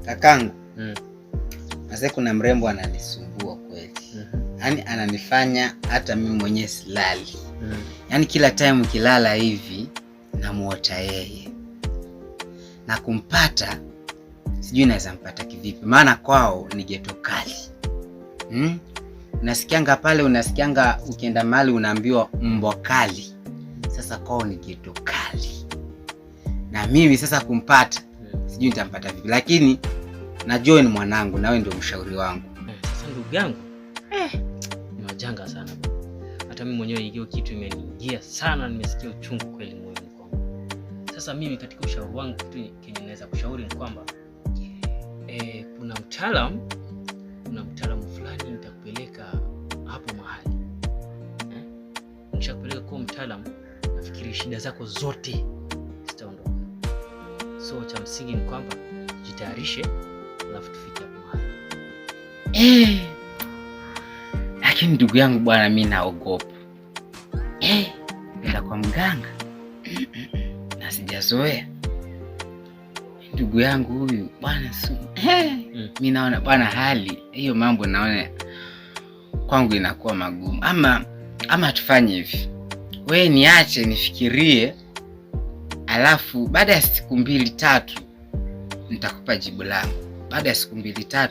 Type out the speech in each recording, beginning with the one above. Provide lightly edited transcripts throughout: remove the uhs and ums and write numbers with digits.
Kakangu. Sasa kuna mrembo ananisumbua kweli. Yaani ananifanya hata mimi mwenyewe silali. Yaani kila time kilala hivi namuota yeye. Na kumpata sijui naweza mpata kivipi. Maana kwao ni ghetto kali. Unasikianga pale, unasikianga ukienda mahali unaambiwa mbwa kali. Sasa kwao ni ghetto kali. Na mimi sasa kumpata sijui nitampata vipi, lakini najua ni mwanangu na wewe ndio mshauri wangu. Sasa ndugu yangu, ni majanga sana. Hata mimi mwenyewe hiyo kitu imeniingia sana, nimesikia uchungu kweli moyoni kwangu. Sasa mimi katika ushauri wangu kitu kenye naweza kushauri ni kwamba kuna mtaalamu fulani nitakupeleka hapo mahali. Nikishakupeleka kwa mtaalamu, nafikiri shida zako zote zitaondoka. So cha msingi ni kwamba jitayarishe, alafu tufike hapo mahali. Lakini ndugu yangu bwana, mimi naogopa. Nenda kwa mganga na sijazoea. Ndugu yangu huyu bwana, mimi naona bwana hali hiyo mambo naona kwangu inakuwa magumu. Ama tufanye hivi. Wewe niache nifikirie, alafu baada ya siku 2-3 nitakupa jibu langu. Baada ya siku 2-3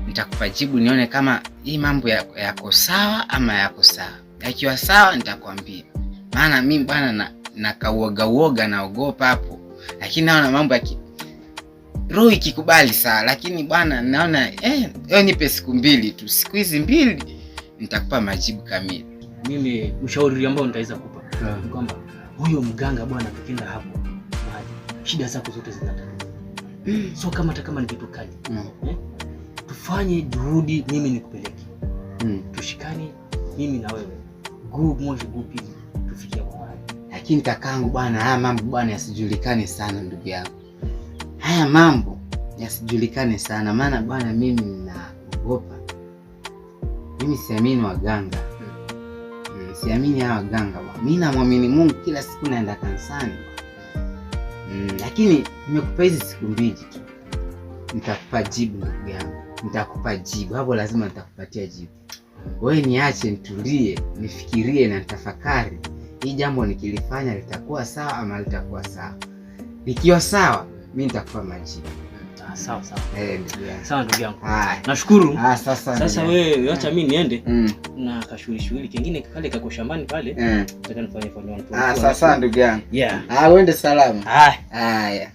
nitakupa jibu nione kama hii mambo yako sawa ama yako sawa. Yakiwa sawa nitakwambia. Maana mimi bwana nakauoga naogopa hapo. Lakini naona mambo roho ikikubali sawa, lakini bwana naona wewe nipe siku 2 tu. Siku hizi 2 nitakupa majibu kamili. Mimi ushauri ambao nitaweza kukupa ni kwamba huyo mganga bwana, tukienda hapo mahali shida zako zote zinatatuka. So kama ni kitu kali, tufanye juhudi, mimi nikupeleke. Tushikane mimi na wewe. Group moja, group pili, tufikie hapo mahali. Lakini kakangu bwana, haya mambo bwana yasijulikane sana ndugu yangu. Haya mambo yasijulikane sana, maana bwana mimi ninaogopa. Mimi siamini waganga. Siamini hawa waganga bwana. Mimi naamini Mungu, kila siku naenda kanisani. Lakini nimekupa hizi siku 2 tu. Nitakupa jibu ndugu yangu. Nitakupa jibu. Hapo lazima nitakupatia jibu. Wewe niache nitulie, nifikirie na nitafakari. Hii jambo nikilifanya litakuwa sawa ama litakuwa sawa. Likiwa sawa, mimi nitakupa majibu. Sawa. Ndugu yangu. Sawa ndugu yangu. Nashukuru. Sasa wewe acha mimi niende na kashughuli kingine kale kako shambani pale. Nataka nifanye. Sasa ndugu yangu. Yeah. Uende salama. Haya.